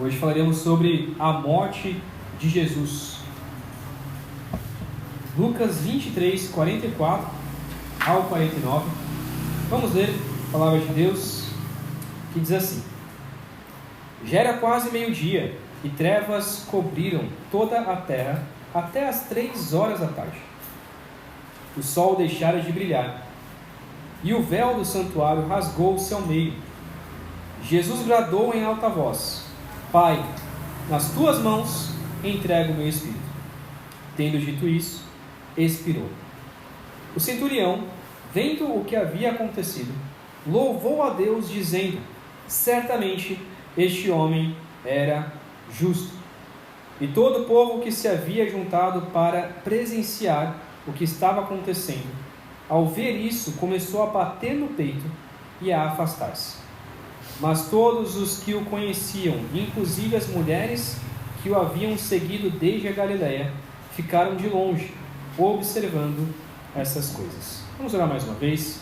Hoje falaremos sobre a morte de Jesus. Lucas 23, 44 ao 49. Vamos ler a palavra de Deus, que diz assim: Já era quase meio-dia, e trevas cobriram toda a terra até as 3 horas da tarde. O sol deixara de brilhar, e o véu do santuário rasgou-se ao meio. Jesus bradou em alta voz: Pai, nas tuas mãos entrego o meu espírito. Tendo dito isso, expirou. O centurião, vendo o que havia acontecido, louvou a Deus, dizendo: Certamente este homem era justo. E todo o povo que se havia juntado para presenciar o que estava acontecendo, ao ver isso, começou a bater no peito e a afastar-se. Mas todos os que o conheciam, inclusive as mulheres que o haviam seguido desde a Galileia, ficaram de longe, observando essas coisas. Vamos orar mais uma vez.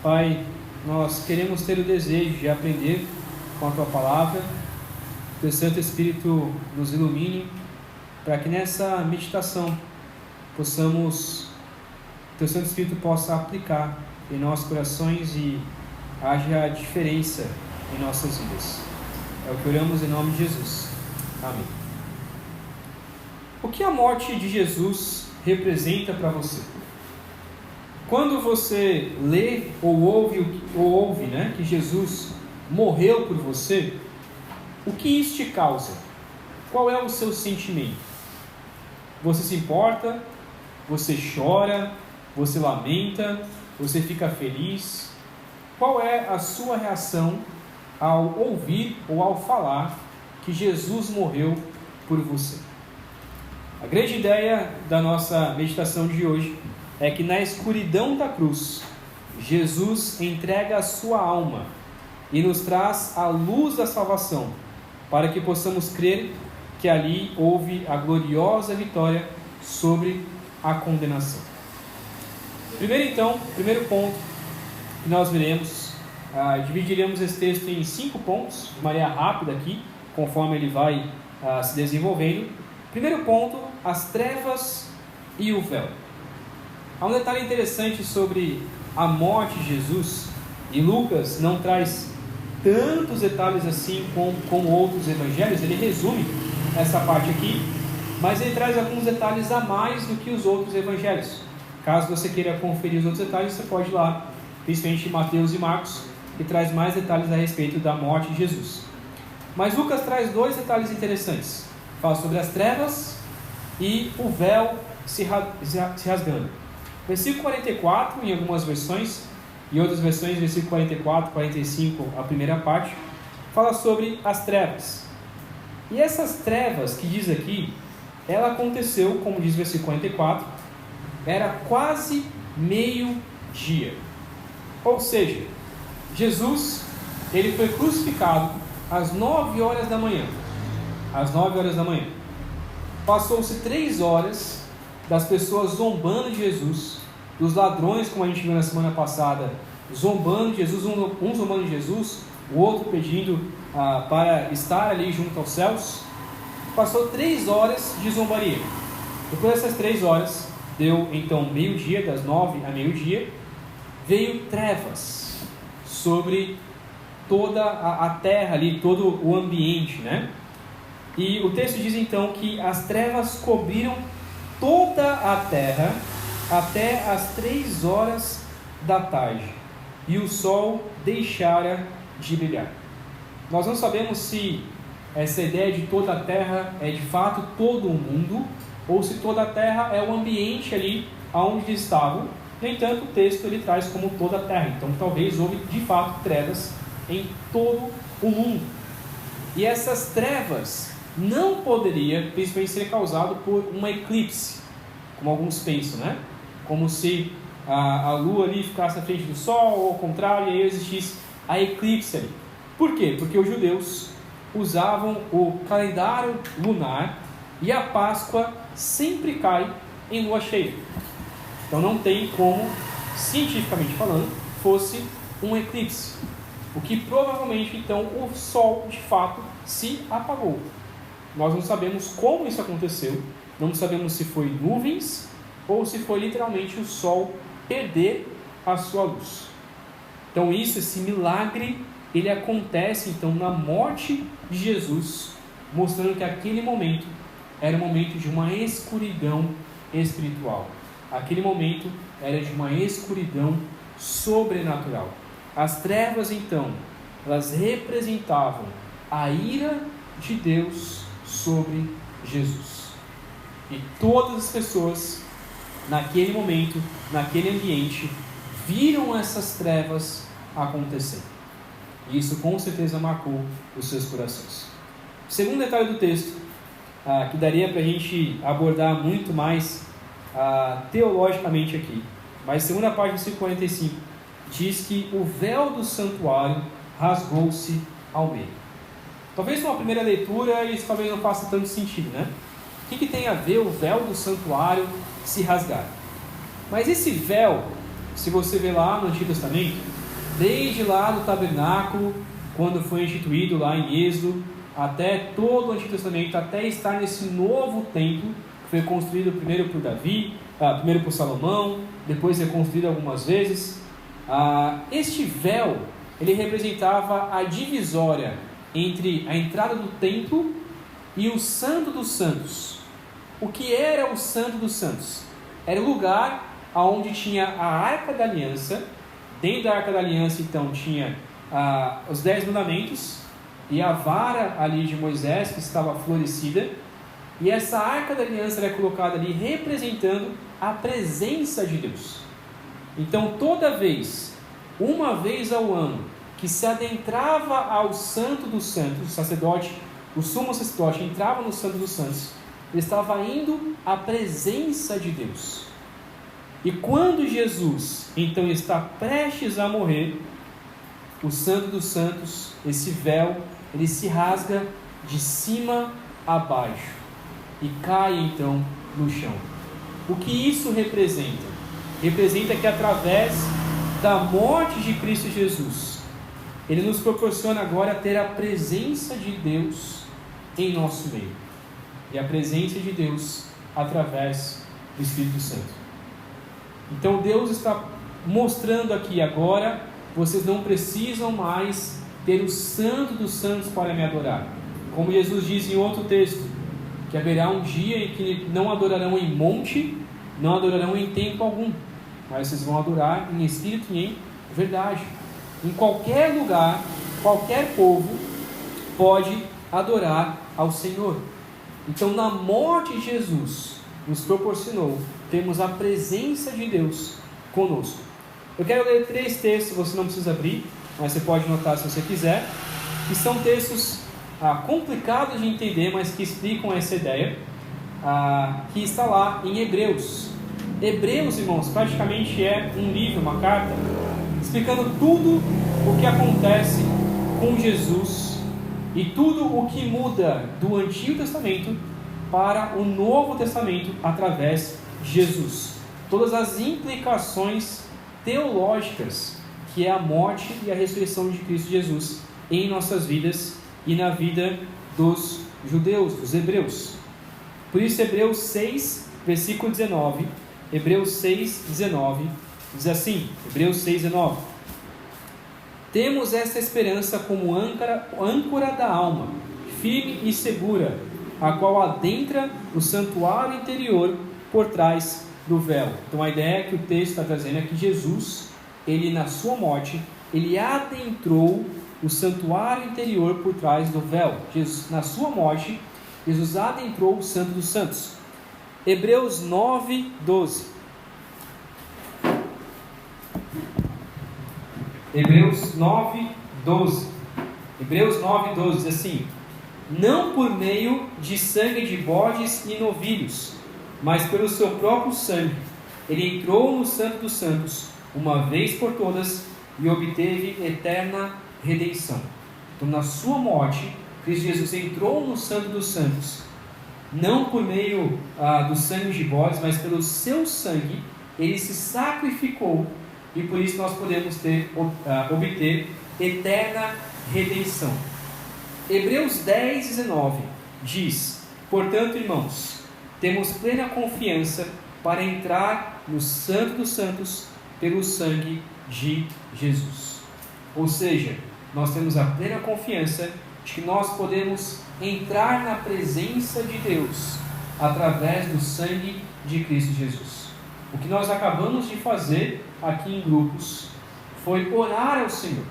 Pai, nós queremos ter o desejo de aprender com a Tua Palavra. Que o Santo Espírito nos ilumine, para que nessa meditação que o Santo Espírito possa aplicar em nossos corações e haja diferença em nossas vidas. É o que oramos em nome de Jesus. Amém. O que a morte de Jesus representa para você? Quando você lê ou ouve que Jesus morreu por você, o que isso te causa? Qual é o seu sentimento? Você se importa? Você chora? Você lamenta? Você fica feliz? Qual é a sua reação ao ouvir ou ao falar que Jesus morreu por você? A grande ideia da nossa meditação de hoje é que na escuridão da cruz, Jesus entrega a sua alma e nos traz a luz da salvação, para que possamos crer que ali houve a gloriosa vitória sobre a condenação. Primeiro ponto que nós veremos, dividiremos esse texto em 5 pontos, de maneira rápida aqui, conforme ele vai se desenvolvendo. Primeiro ponto, as trevas e o véu. Há um detalhe interessante sobre a morte de Jesus, e Lucas não traz tantos detalhes assim como outros evangelhos. Ele resume essa parte aqui, mas ele traz alguns detalhes a mais do que os outros evangelhos. Caso você queira conferir os outros detalhes, você pode ir lá, principalmente Mateus e Marcos, que traz mais detalhes a respeito da morte de Jesus. Mas Lucas traz 2 detalhes interessantes. Fala sobre as trevas e o véu se rasgando. Versículo 44, em algumas versões, e outras versões, versículo 44, 45, a primeira parte, fala sobre as trevas. E essas trevas que diz aqui, ela aconteceu, como diz o versículo 44, era quase meio-dia. Ou seja, Jesus, ele foi crucificado às 9 horas da manhã. Às 9 horas da manhã. Passou-se 3 horas das pessoas zombando de Jesus, dos ladrões, como a gente viu na semana passada, zombando de Jesus, um zombando de Jesus, o outro pedindo para estar ali junto aos céus. Passou 3 horas de zombaria. Depois dessas 3 horas, deu então meio-dia, das 9 a meio-dia, veio trevas sobre toda a terra ali, todo o ambiente, né? E o texto diz então que as trevas cobriram toda a terra até as 3 horas da tarde, e o sol deixara de brilhar. Nós não sabemos se essa ideia de toda a terra é de fato todo o mundo, ou se toda a terra é o ambiente ali onde eles estavam. No entanto, o texto ele traz como toda a terra. Então talvez houve de fato trevas em todo o mundo. E essas trevas não poderia, principalmente, ser causado por um eclipse, como alguns pensam, né? Como se a lua ali ficasse à frente do sol, ou ao contrário, e aí existisse a eclipse ali. Por quê? Porque os judeus usavam o calendário lunar e a Páscoa sempre cai em lua cheia. Então não tem como, cientificamente falando, fosse um eclipse. O que provavelmente, então, o sol de fato se apagou. Nós não sabemos como isso aconteceu, não sabemos se foi nuvens ou se foi literalmente o sol perder a sua luz. Então esse milagre, ele acontece então na morte de Jesus, mostrando que aquele momento era um momento de uma escuridão espiritual. Aquele momento era de uma escuridão sobrenatural. As trevas então, elas representavam a ira de Deus sobre Jesus. E todas as pessoas, naquele momento, naquele ambiente, viram essas trevas acontecer. E isso com certeza marcou os seus corações. O segundo detalhe do texto, que daria para a gente abordar muito mais teologicamente aqui, mas segunda parte do versículo 45, diz que o véu do santuário rasgou-se ao meio. Talvez numa primeira leitura isso talvez não faça tanto sentido, né? O que tem a ver o véu do santuário se rasgar? Mas esse véu, se você ver lá no Antigo Testamento, desde lá do tabernáculo, quando foi instituído lá em Êxodo, até todo o Antigo Testamento, até estar nesse novo templo, que foi construído primeiro por Davi, primeiro por Salomão, depois reconstruído algumas vezes, este véu, ele representava a divisória entre a entrada do templo e o Santo dos Santos. O que era o Santo dos Santos? Era o lugar onde tinha a Arca da Aliança. Dentro da Arca da Aliança, então, tinha os 10 mandamentos e a vara ali de Moisés, que estava florescida. E essa Arca da Aliança era colocada ali representando a presença de Deus. Então, toda vez, uma vez ao ano, que se adentrava ao Santo dos Santos, o sumo sacerdote entrava no Santo dos Santos, ele estava indo à presença de Deus. E quando Jesus, então, está prestes a morrer, o Santo dos Santos, esse véu, ele se rasga de cima a baixo e cai, então, no chão. O que isso representa? Representa que através da morte de Cristo Jesus, ele nos proporciona agora ter a presença de Deus em nosso meio. E a presença de Deus através do Espírito Santo. Então Deus está mostrando aqui agora, vocês não precisam mais ter o Santo dos Santos para me adorar. Como Jesus diz em outro texto, que haverá um dia em que não adorarão em monte, não adorarão em templo algum, mas vocês vão adorar em espírito e em verdade. Em qualquer lugar, qualquer povo pode adorar ao Senhor. Então, na morte de Jesus, nos proporcionou, temos a presença de Deus conosco. Eu quero ler 3 textos, você não precisa abrir, mas você pode anotar se você quiser, que são textos complicados de entender, mas que explicam essa ideia, que está lá em Hebreus. Hebreus, irmãos, praticamente é um livro, uma carta, explicando tudo o que acontece com Jesus e tudo o que muda do Antigo Testamento para o Novo Testamento através de Jesus. Todas as implicações teológicas que é a morte e a ressurreição de Cristo Jesus em nossas vidas e na vida dos judeus, dos hebreus. Por isso, Hebreus 6, versículo 19, Hebreus 6, 19, diz assim, Hebreus 6, 19: temos esta esperança como âncora da alma, firme e segura, a qual adentra o santuário interior por trás do véu. Então a ideia que o texto está trazendo é que Jesus, ele na sua morte, ele adentrou o santuário interior por trás do véu. Jesus, na sua morte, Jesus adentrou o Santo dos Santos. Hebreus 9, 12. Hebreus 9, 12. Hebreus 9, 12 diz assim: não por meio de sangue de bodes e novilhos, mas pelo seu próprio sangue, ele entrou no Santo dos Santos, uma vez por todas, e obteve eterna redenção. Então, na sua morte, Cristo Jesus entrou no Santo dos Santos, não por meio do sangue de bodes, mas pelo seu sangue, ele se sacrificou, e por isso nós podemos obter eterna redenção. Hebreus 10, 19 diz: portanto, irmãos, temos plena confiança para entrar no Santo dos Santos pelo sangue de Jesus. Ou seja, nós temos a plena confiança de que nós podemos entrar na presença de Deus através do sangue de Cristo Jesus. O que nós acabamos de fazer aqui em grupos foi orar ao Senhor.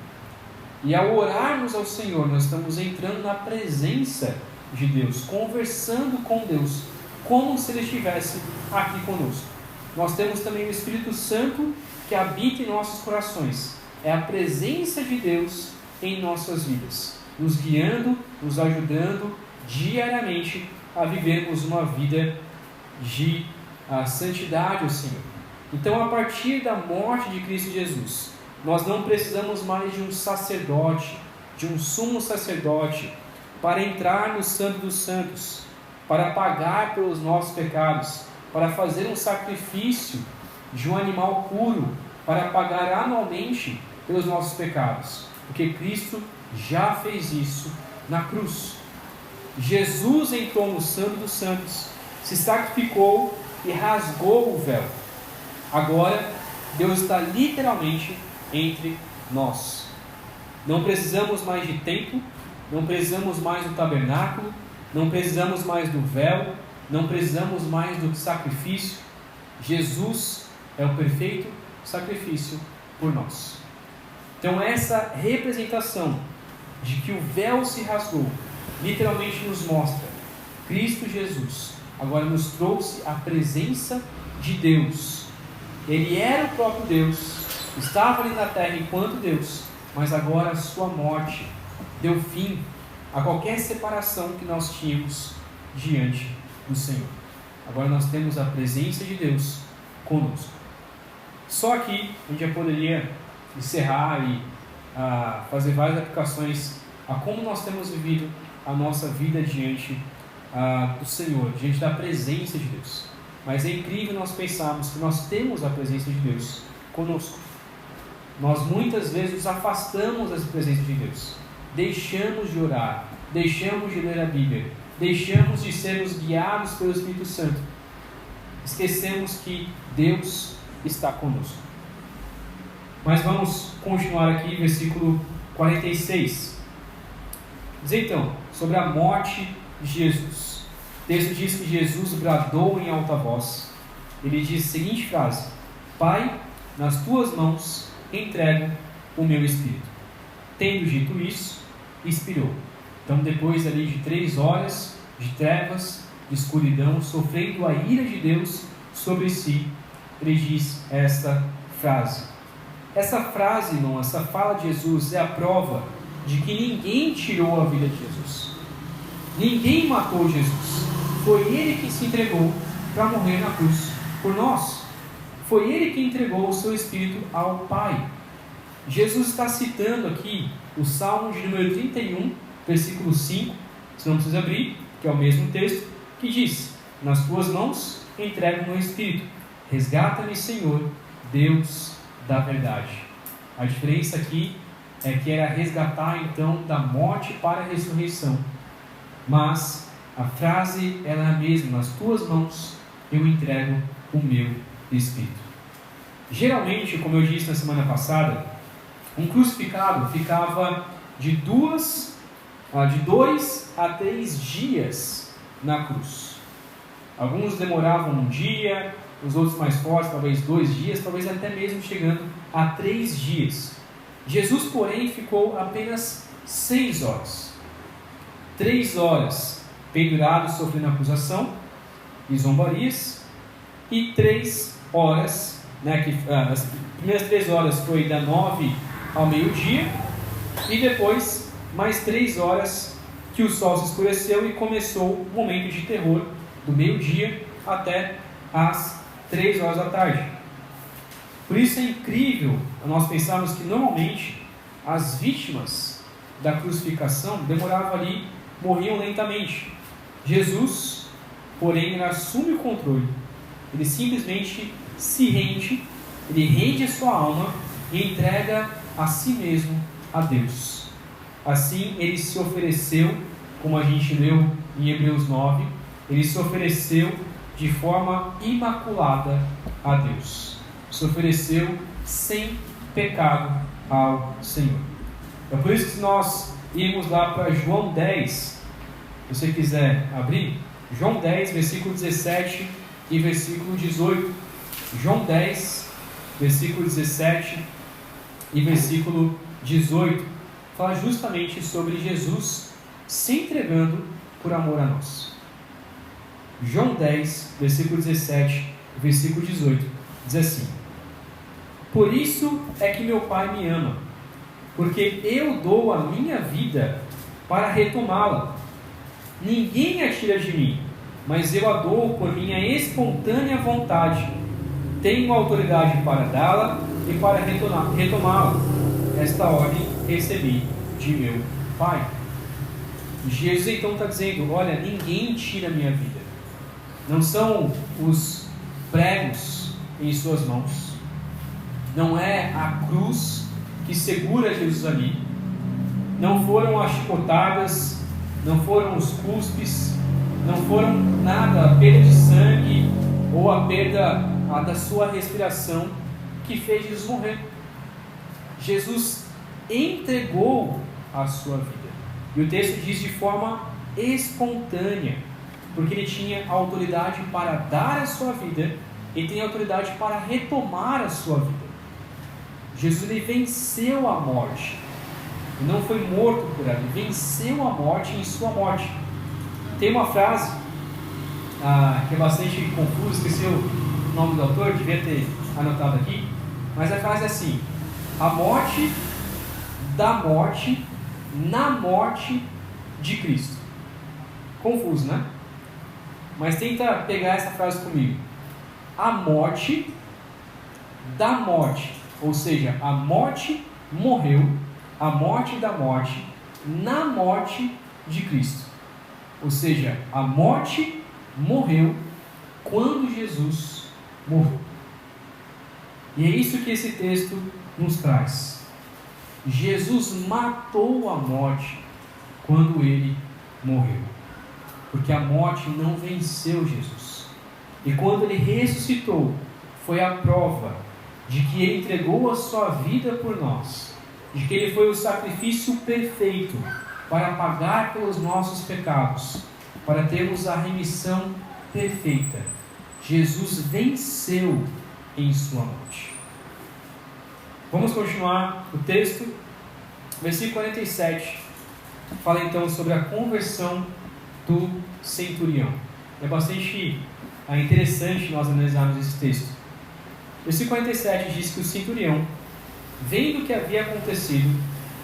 E ao orarmos ao Senhor, nós estamos entrando na presença de Deus, conversando com Deus, como se Ele estivesse aqui conosco. Nós temos também o Espírito Santo que habita em nossos corações. É a presença de Deus em nossas vidas, nos guiando, nos ajudando diariamente a vivermos uma vida de santidade ao Senhor. Então, a partir da morte de Cristo Jesus, nós não precisamos mais de um sacerdote, de um sumo sacerdote, para entrar no Santo dos Santos, para pagar pelos nossos pecados, para fazer um sacrifício de um animal puro, para pagar anualmente pelos nossos pecados, porque Cristo já fez isso na cruz. Jesus entrou no Santo dos Santos, se sacrificou e rasgou o véu. Agora, Deus está literalmente entre nós. Não precisamos mais de templo, não precisamos mais do tabernáculo, não precisamos mais do véu, não precisamos mais do sacrifício. Jesus é o perfeito sacrifício por nós. Então, essa representação de que o véu se rasgou literalmente nos mostra Cristo Jesus agora nos trouxe a presença de Deus. Ele era o próprio Deus, estava ali na terra enquanto Deus, mas agora a sua morte deu fim a qualquer separação que nós tínhamos diante do Senhor. Agora nós temos a presença de Deus conosco. Só aqui a gente já poderia encerrar e fazer várias aplicações a como nós temos vivido a nossa vida diante do Senhor, diante da presença de Deus. Mas é incrível nós pensarmos que nós temos a presença de Deus conosco. Nós muitas vezes nos afastamos dessa presença de Deus, deixamos de orar, deixamos de ler a Bíblia, deixamos de sermos guiados pelo Espírito Santo, esquecemos que Deus está conosco. Mas vamos continuar aqui, versículo 46. Diz então, sobre a morte de Jesus. O texto diz que Jesus bradou em alta voz. Ele diz a seguinte frase: Pai, nas tuas mãos entrego o meu espírito. Tendo dito isso, expirou. Então, depois ali de 3 horas de trevas, de escuridão, sofrendo a ira de Deus sobre si, ele diz esta frase. Essa frase, irmão, essa fala de Jesus é a prova de que ninguém tirou a vida de Jesus. Ninguém matou Jesus. Foi Ele que se entregou para morrer na cruz por nós. Foi Ele que entregou o seu Espírito ao Pai. Jesus está citando aqui o Salmo de número 31, versículo 5, você não precisa abrir, que é o mesmo texto, que diz: nas tuas mãos entrego o meu Espírito. Resgata-me, Senhor, Deus da verdade. A diferença aqui é que era resgatar então da morte para a ressurreição. Mas a frase ela é a mesma: nas tuas mãos eu entrego o meu Espírito. Geralmente, como eu disse na semana passada, um crucificado ficava de 2 a 3 dias na cruz. Alguns demoravam 1 dia, os outros mais fortes, talvez 2 dias, talvez até mesmo chegando a 3 dias. Jesus, porém, ficou apenas 6 horas. 3 horas pendurado, sofrendo acusação e zombarias, e 3 horas, as primeiras 3 horas foi da 9 ao meio-dia, e depois mais 3 horas que o sol se escureceu e começou o momento de terror do meio-dia até as 3 horas da tarde. Por isso é incrível nós pensarmos que normalmente as vítimas da crucificação demoravam ali, morriam lentamente. Jesus, porém, ele assume o controle. Ele simplesmente se rende, ele rende a sua alma e entrega a si mesmo a Deus. Assim, ele se ofereceu, como a gente leu em Hebreus 9, ele se ofereceu de forma imaculada a Deus. Se ofereceu sem pecado ao Senhor. É por isso que nós irmos lá para João 10, se você quiser abrir, João 10, versículo 17 e versículo 18. João 10, versículo 17 e versículo 18, fala justamente sobre Jesus se entregando por amor a nós. João 10, versículo 17 e versículo 18, diz assim: Por isso é que meu Pai me ama, porque eu dou a minha vida para retomá-la. Ninguém a tira de mim, mas eu a dou por minha espontânea vontade. Tenho autoridade para dá-la e para retomá-la. Esta ordem recebi de meu Pai. Jesus então está dizendo: olha, ninguém tira a minha vida. Não são os pregos em suas mãos, não é a cruz que segura Jesus ali, não foram as chicotadas, não foram os cuspes, não foram nada, a perda de sangue ou a perda da sua respiração que fez Jesus morrer. Jesus entregou a sua vida, e o texto diz de forma espontânea, porque ele tinha autoridade para dar a sua vida e tem autoridade para retomar a sua vida. Jesus, ele venceu a morte, ele não foi morto por ela, ele venceu a morte em sua morte. Tem uma frase que é bastante confusa, esqueci o nome do autor, devia ter anotado aqui, mas a frase é assim: a morte da morte na morte de Cristo. Confuso, né? Mas tenta pegar essa frase comigo. A morte da morte, ou seja, a morte morreu, a morte da morte na morte de Cristo. Ou seja, a morte morreu quando Jesus morreu. E é isso que esse texto nos traz. Jesus matou a morte quando ele morreu, porque a morte não venceu Jesus. E quando ele ressuscitou, foi a prova de que ele entregou a sua vida por nós, de que ele foi o sacrifício perfeito para pagar pelos nossos pecados, para termos a remissão perfeita. Jesus venceu em sua morte. Vamos continuar o texto. Versículo 47 fala então sobre a conversão do centurião. É bastante interessante nós analisarmos esse texto. Versículo 47 diz que o centurião, vendo o que havia acontecido,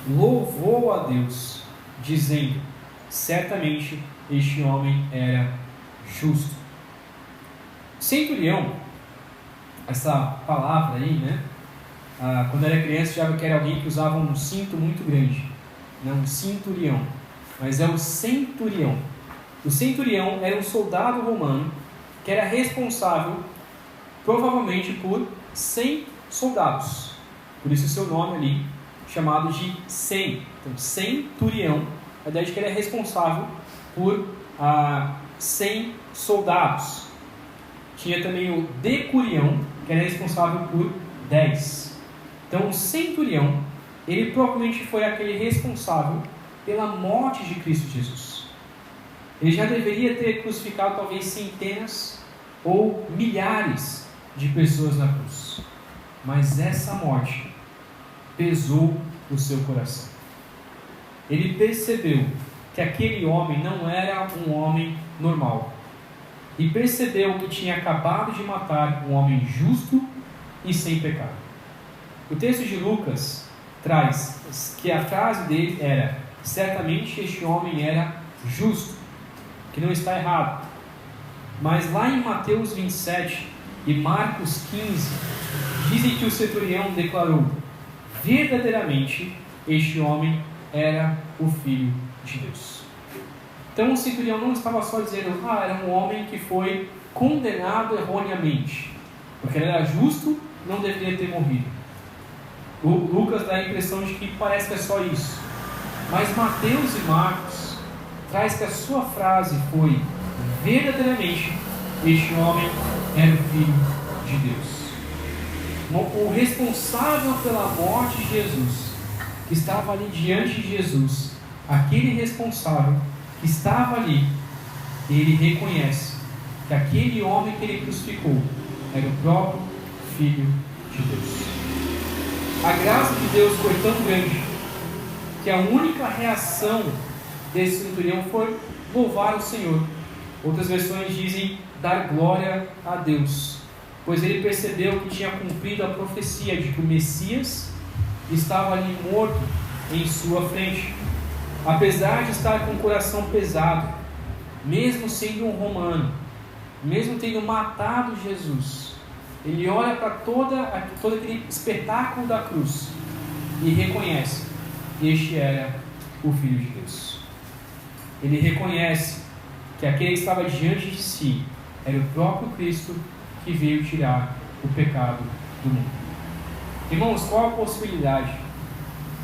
louvou a Deus, dizendo: certamente este homem era justo. Centurião, essa palavra aí, né? Quando eu era criança, já que era alguém que usava um cinto muito grande, não um cinturião, mas é o centurião. O centurião era um soldado romano que era responsável, provavelmente, por 100 soldados. Por isso o seu nome ali, chamado de 100. Então, centurião, a ideia de que ele é responsável por 100 soldados. Tinha também o decurião, que era responsável por 10. Então, o centurião, ele provavelmente foi aquele responsável pela morte de Cristo Jesus. Ele já deveria ter crucificado talvez centenas ou milhares de pessoas na cruz. Mas essa morte pesou o seu coração. Ele percebeu que aquele homem não era um homem normal. E percebeu que tinha acabado de matar um homem justo e sem pecado. O texto de Lucas traz que a frase dele era: certamente este homem era justo, que não está errado. Mas lá em Mateus 27 e Marcos 15, dizem que o centurião declarou: verdadeiramente este homem era o Filho de Deus. Então o centurião não estava só dizendo: era um homem que foi condenado erroneamente, porque ele era justo, não deveria ter morrido. O Lucas dá a impressão de que parece que é só isso. Mas Mateus e Marcos traz que a sua frase foi: verdadeiramente, este homem era o Filho de Deus. O responsável pela morte de Jesus, que estava ali diante de Jesus, aquele responsável que estava ali, ele reconhece que aquele homem que ele crucificou era o próprio Filho de Deus. A graça de Deus foi tão grande que a única reação desse centurião foi louvar o Senhor. Outras versões dizem dar glória a Deus, pois ele percebeu que tinha cumprido a profecia de que o Messias estava ali morto em sua frente. Apesar de estar com o coração pesado, mesmo sendo um romano, mesmo tendo matado Jesus, ele olha para todo aquele espetáculo da cruz e reconhece que este era o Filho de Deus. Ele reconhece que aquele que estava diante de si era o próprio Cristo que veio tirar o pecado do mundo. Irmãos, qual a possibilidade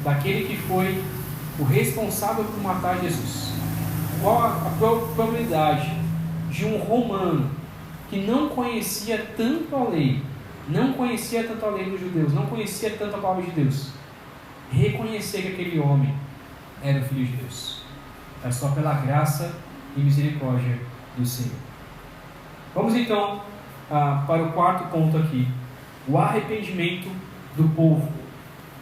daquele que foi o responsável por matar Jesus? Qual a probabilidade de um romano que não conhecia tanto a lei, não conhecia tanto a lei dos judeus, não conhecia tanto a palavra de Deus, reconhecer que aquele homem era o Filho de Deus? É só pela graça e misericórdia do Senhor. Vamos então para o quarto ponto aqui: o arrependimento do povo,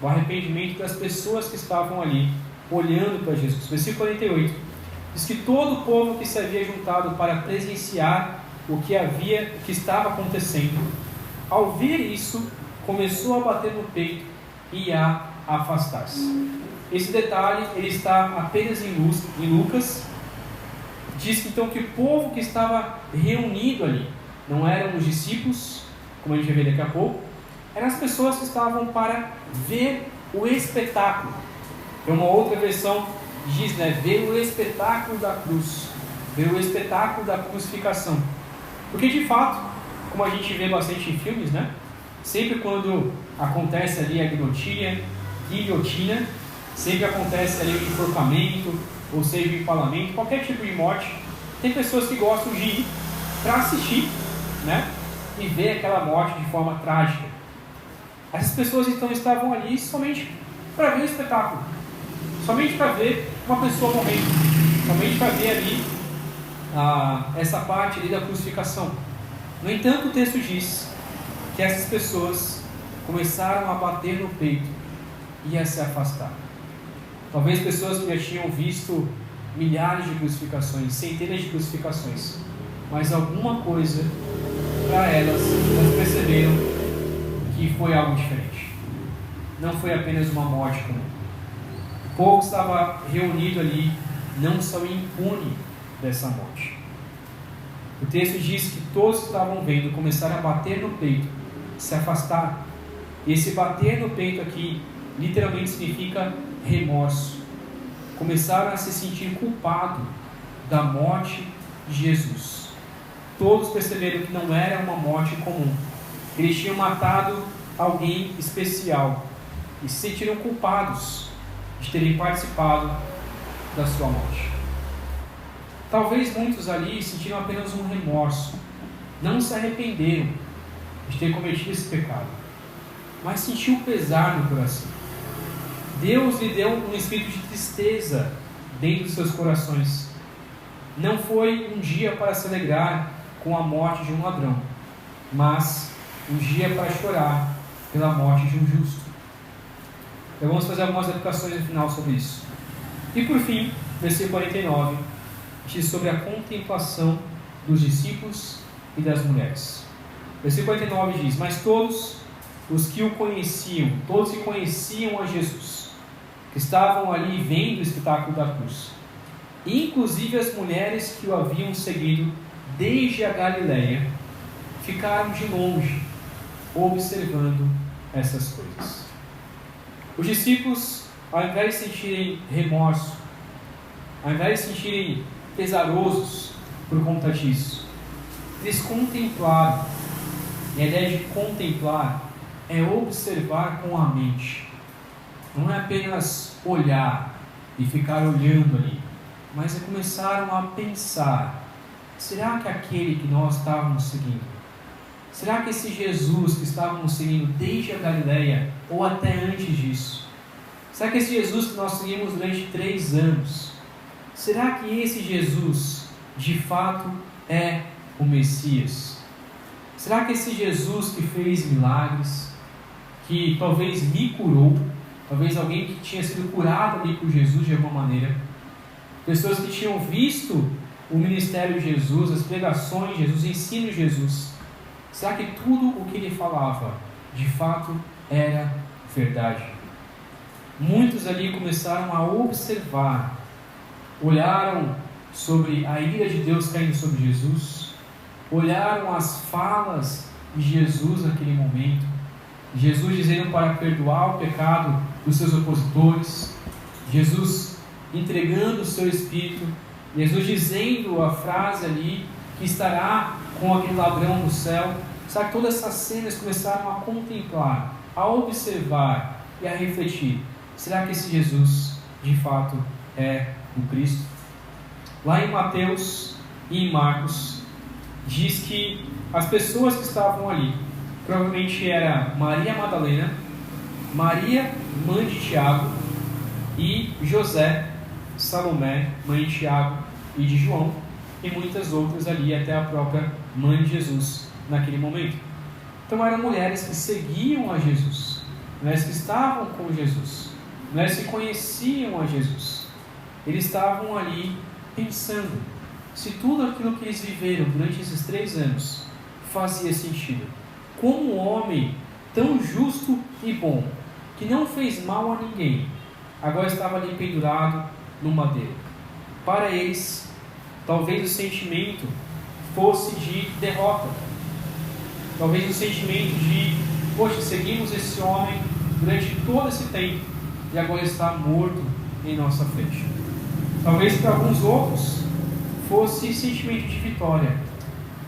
o arrependimento das pessoas que estavam ali olhando para Jesus. Versículo 48 diz que todo o povo que se havia juntado para presenciar o que estava acontecendo, ao ver isso, começou a bater no peito e a afastar-se. Esse detalhe ele está apenas em Lucas. Diz que então que o povo que estava reunido ali não eram os discípulos, como a gente vai ver daqui a pouco, eram as pessoas que estavam para ver o espetáculo. É uma outra versão diz, ver o espetáculo da cruz, ver o espetáculo da crucificação. Porque de fato, como a gente vê bastante em filmes, sempre quando acontece ali a guilhotina, sempre acontece ali o enforcamento, ou seja, o empalamento, qualquer tipo de morte, tem pessoas que gostam de ir para assistir, e ver aquela morte de forma trágica. Essas pessoas então estavam ali somente para ver o espetáculo, somente para ver uma pessoa morrendo, somente para ver ali essa parte ali da crucificação. No entanto, o texto diz que essas pessoas começaram a bater no peito e a se afastar. Talvez pessoas que já tinham visto milhares de crucificações, centenas de crucificações, mas alguma coisa para elas perceberam que foi algo diferente. Não foi apenas uma morte comum. O povo que estava reunido ali não saiu impune dessa morte. O texto diz que todos que estavam vendo começaram a bater no peito, se afastar. E esse bater no peito aqui literalmente significa remorso. Começaram a se sentir culpados da morte de Jesus. Todos perceberam que não era uma morte comum. Eles tinham matado alguém especial e se sentiram culpados de terem participado da sua morte. Talvez muitos ali sentiram apenas um remorso, não se arrependeram de ter cometido esse pecado, mas sentiu pesar no coração. Deus lhe deu um espírito de tristeza dentro dos seus corações. Não foi um dia para se alegrar com a morte de um ladrão, mas um dia para chorar pela morte de um justo. Então vamos fazer algumas aplicações no final sobre isso. E por fim, versículo 49, diz sobre a contemplação dos discípulos e das mulheres. Versículo 49 diz: mas todos os que o conheciam, todos que conheciam a Jesus, que estavam ali vendo o espetáculo da cruz, inclusive as mulheres que o haviam seguido desde a Galileia, ficaram de longe, observando essas coisas. Os discípulos, ao invés de sentirem remorso, ao invés de sentirem pesarosos por conta disso, eles contemplaram. E a ideia de contemplar é observar com a mente. Não é apenas olhar e ficar olhando ali, mas começaram a pensar: será que aquele que nós estávamos seguindo, será que esse Jesus que estávamos seguindo desde a Galileia ou até antes disso, será que esse Jesus que nós seguimos durante 3 anos, será que esse Jesus de fato é o Messias? Será que esse Jesus que fez milagres, que talvez me curou, talvez alguém que tinha sido curado ali por Jesus de alguma maneira, pessoas que tinham visto o ministério de Jesus, as pregações de Jesus, o ensino de Jesus, será que tudo o que ele falava de fato era verdade? Muitos ali começaram a observar, olharam sobre a ira de Deus caindo sobre Jesus, olharam as falas de Jesus naquele momento, Jesus dizendo para perdoar o pecado dos seus opositores, Jesus entregando o seu Espírito, Jesus dizendo a frase ali que estará com aquele ladrão no céu. Sabe, todas essas cenas começaram a contemplar, a observar e a refletir: será que esse Jesus de fato é o Cristo? Lá em Mateus e em Marcos diz que as pessoas que estavam ali provavelmente era Maria Madalena, Maria, mãe de Tiago, e José, Salomé, mãe de Tiago e de João, e muitas outras ali, até a própria mãe de Jesus naquele momento. Então eram mulheres que seguiam a Jesus, mulheres que estavam com Jesus, mulheres que conheciam a Jesus. Eles estavam ali pensando se tudo aquilo que eles viveram durante esses 3 anos fazia sentido. Como um homem tão justo e bom, que não fez mal a ninguém, agora estava ali pendurado no madeiro. Para eles, talvez o sentimento fosse de derrota, talvez o sentimento de: poxa, seguimos esse homem durante todo esse tempo e agora está morto em nossa frente. Talvez para alguns outros fosse sentimento de vitória,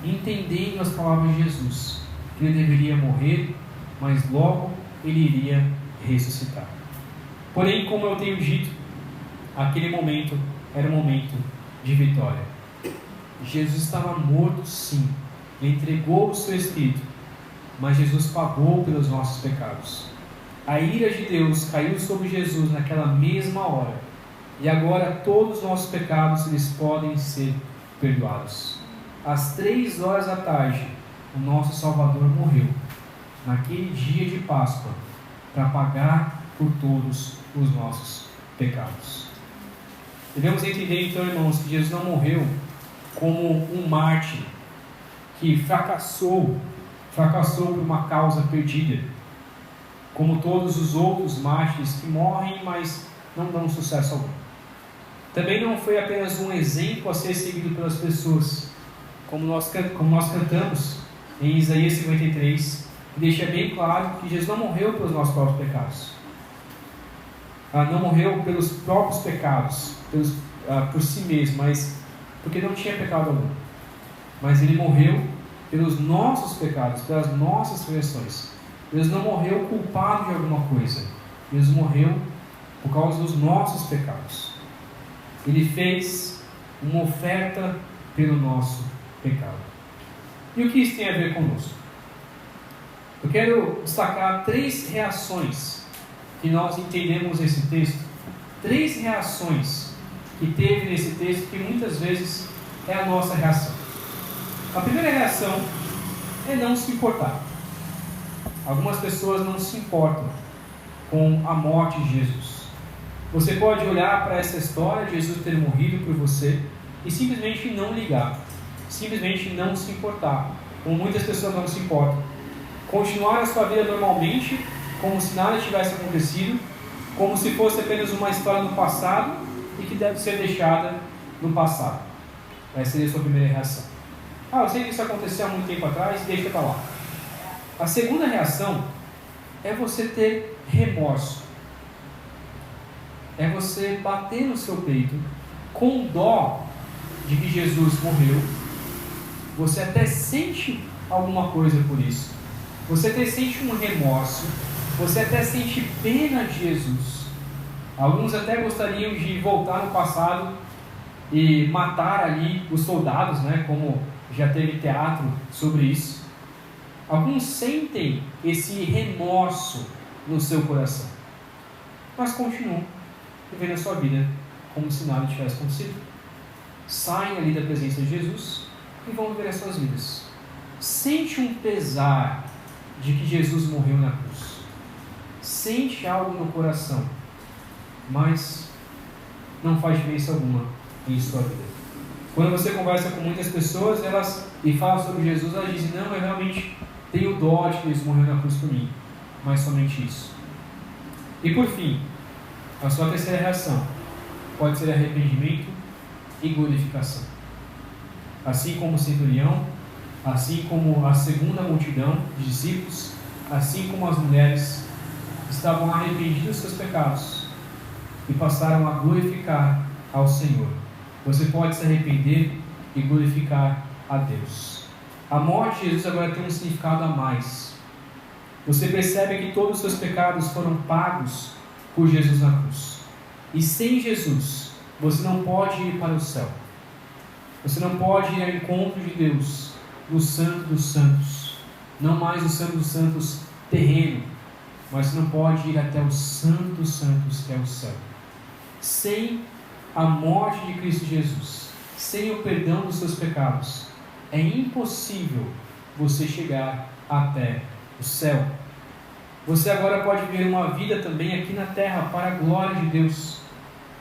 entendendo as palavras de Jesus, que ele deveria morrer, mas logo ele iria ressuscitar. Porém, como eu tenho dito, aquele momento era um momento de vitória. Jesus estava morto, sim, ele entregou o seu Espírito, mas Jesus pagou pelos nossos pecados. A ira de Deus caiu sobre Jesus naquela mesma hora, e agora todos os nossos pecados eles podem ser perdoados. Às 3 horas da tarde, o nosso Salvador morreu, naquele dia de Páscoa, para pagar por todos os nossos pecados. Devemos entender então, irmãos, que Jesus não morreu como um mártir que fracassou por uma causa perdida, como todos os outros mártires que morrem, mas não dão sucesso algum. Também não foi apenas um exemplo a ser seguido pelas pessoas, como nós cantamos em Isaías 53, que deixa bem claro que Jesus não morreu pelos nossos próprios pecados. Não morreu pelos próprios pecados, por si mesmo, mas porque não tinha pecado algum. Mas ele morreu pelos nossos pecados, pelas nossas transgressões. Jesus não morreu culpado de alguma coisa. Jesus morreu por causa dos nossos pecados. Ele fez uma oferta pelo nosso pecado. E o que isso tem a ver conosco? Eu quero destacar 3 reações que nós entendemos nesse texto. 3 reações que teve nesse texto que muitas vezes é a nossa reação. A primeira reação é não se importar. Algumas pessoas não se importam com a morte de Jesus. Você pode olhar para essa história de Jesus ter morrido por você e simplesmente não ligar, simplesmente não se importar, como muitas pessoas não se importam. Continuar a sua vida normalmente, como se nada tivesse acontecido, como se fosse apenas uma história do passado e que deve ser deixada no passado. Essa seria a sua primeira reação. Eu sei que isso aconteceu há muito tempo atrás, deixa para lá. A segunda reação é você ter remorso. É você bater no seu peito com dó de que Jesus morreu. Você até sente alguma coisa por isso, você até sente um remorso, você até sente pena de Jesus. Alguns até gostariam de voltar no passado e matar ali os soldados, né? Como já teve teatro sobre isso. Alguns sentem esse remorso no seu coração, mas continuam vivendo a sua vida como se nada tivesse acontecido. Saem ali da presença de Jesus e vão viver as suas vidas. Sente um pesar de que Jesus morreu na cruz. Sente algo no coração, mas não faz diferença alguma em sua vida. Quando você conversa com muitas pessoas e fala sobre Jesus, elas dizem: não, eu realmente tenho dó de que Jesus morreu na cruz por mim. Mas somente isso. E por fim, a sua terceira reação pode ser arrependimento e glorificação. Assim como o centurião, assim como a segunda multidão de discípulos, assim como as mulheres, estavam arrependidos dos seus pecados e passaram a glorificar ao Senhor. Você pode se arrepender e glorificar a Deus. A morte de Jesus agora tem um significado a mais. Você percebe que todos os seus pecados foram pagos por Jesus na cruz. E sem Jesus, você não pode ir para o céu. Você não pode ir ao encontro de Deus no Santo dos Santos. Não mais o Santo dos Santos terreno, mas você não pode ir até o Santo dos Santos, que é o céu. Sem a morte de Cristo Jesus, sem o perdão dos seus pecados, é impossível você chegar até o céu. Você agora pode viver uma vida também aqui na terra para a glória de Deus.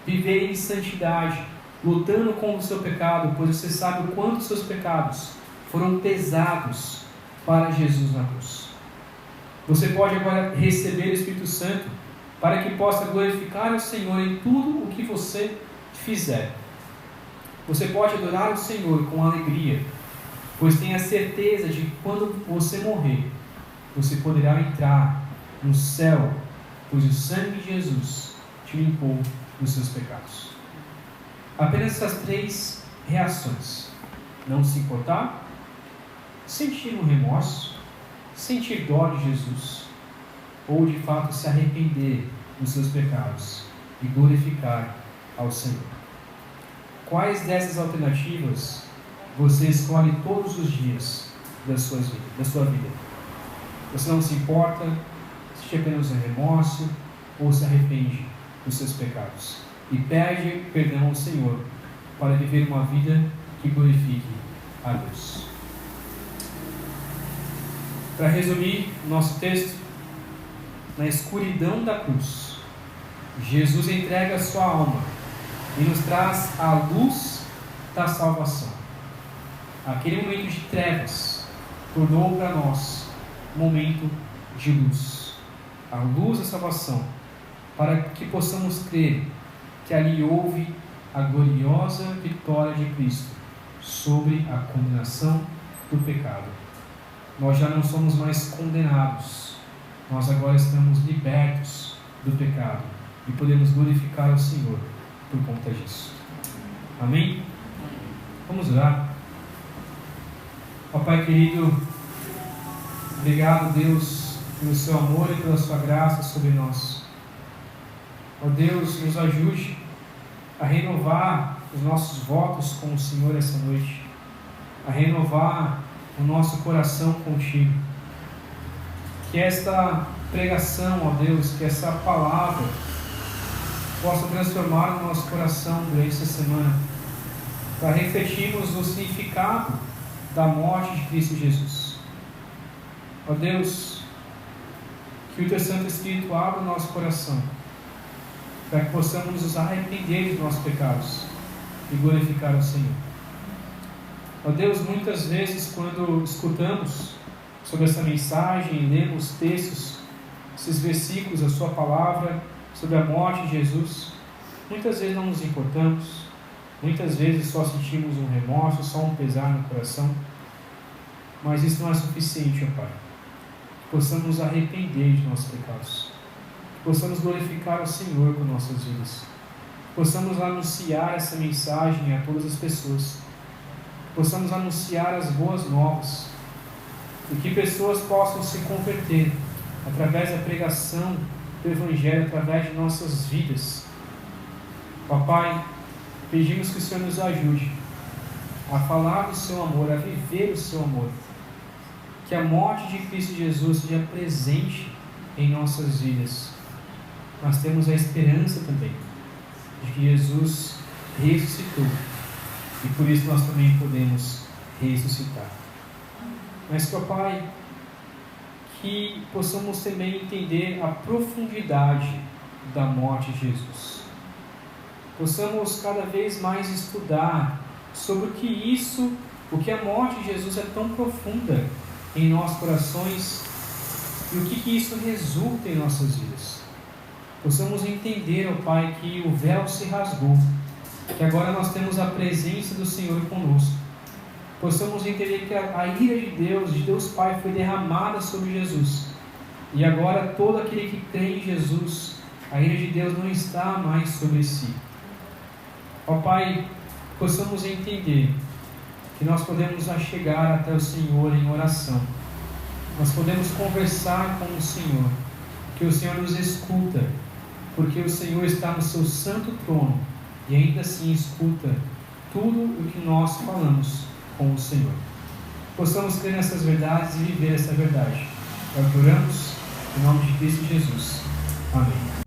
Viver em santidade, lutando contra o seu pecado, pois você sabe o quanto os seus pecados foram pesados para Jesus na cruz. Você pode agora receber o Espírito Santo para que possa glorificar o Senhor em tudo o que você fizer. Você pode adorar o Senhor com alegria, pois tenha certeza de que quando você morrer, você poderá entrar no céu, pois o sangue de Jesus te limpou dos seus pecados. Apenas essas 3 reações: não se importar, sentir um remorso, sentir dó de Jesus, ou de fato se arrepender dos seus pecados e glorificar ao Senhor. Quais dessas alternativas você escolhe todos os dias da sua vida? Você não se importa, sente apenas um remorso, ou se arrepende dos seus pecados e pede perdão ao Senhor para viver uma vida que glorifique a Deus. Para resumir nosso texto, na escuridão da cruz, Jesus entrega a sua alma e nos traz a luz da salvação. Aquele momento de trevas tornou para nós um momento de luz, a luz da salvação, para que possamos crer que ali houve a gloriosa vitória de Cristo sobre a condenação do pecado. Nós já não somos mais condenados, nós agora estamos libertos do pecado e podemos glorificar o Senhor por conta disso. Amém? Vamos orar. Ó Pai querido, obrigado, Deus, pelo seu amor e pela sua graça sobre nós. Ó Deus, nos ajude a renovar os nossos votos com o Senhor essa noite, a renovar o nosso coração contigo. Que esta pregação, ó Deus, que essa palavra possa transformar o nosso coração durante essa semana, para refletirmos no significado da morte de Cristo Jesus. Ó Deus, que o Teu Santo Espírito abra o nosso coração, para que possamos nos arrepender dos nossos pecados e glorificar o Senhor. Ó Deus, muitas vezes quando escutamos sobre essa mensagem, lemos textos, esses versículos da Sua Palavra, sobre a morte de Jesus, muitas vezes não nos importamos, muitas vezes só sentimos um remorso, só um pesar no coração, mas isso não é suficiente, ó Pai. Que possamos nos arrepender de nossos pecados, que possamos glorificar o Senhor com nossas vidas, que possamos anunciar essa mensagem a todas as pessoas, que possamos anunciar as boas novas, e que pessoas possam se converter através da pregação do Evangelho, através de nossas vidas. Ó Pai, pedimos que o Senhor nos ajude a falar do seu amor, a viver o seu amor. Que a morte de Cristo Jesus seja presente em nossas vidas. Nós temos a esperança também de que Jesus ressuscitou e por isso nós também podemos ressuscitar. Mas, ó Pai, que possamos também entender a profundidade da morte de Jesus. Possamos cada vez mais estudar sobre o que a morte de Jesus é tão profunda em nossos corações e o que isso resulta em nossas vidas. Possamos entender, ó Pai, que o véu se rasgou, que agora nós temos a presença do Senhor conosco. Possamos entender que a ira de Deus Pai, foi derramada sobre Jesus. E agora todo aquele que crê em Jesus, a ira de Deus não está mais sobre si. Ó Pai, possamos entender que nós podemos chegar até o Senhor em oração. Nós podemos conversar com o Senhor, que o Senhor nos escuta, porque o Senhor está no seu santo trono e ainda assim escuta tudo o que nós falamos com o Senhor. Possamos crer nessas verdades e viver essa verdade. É o que oramos, em nome de Cristo Jesus. Amém.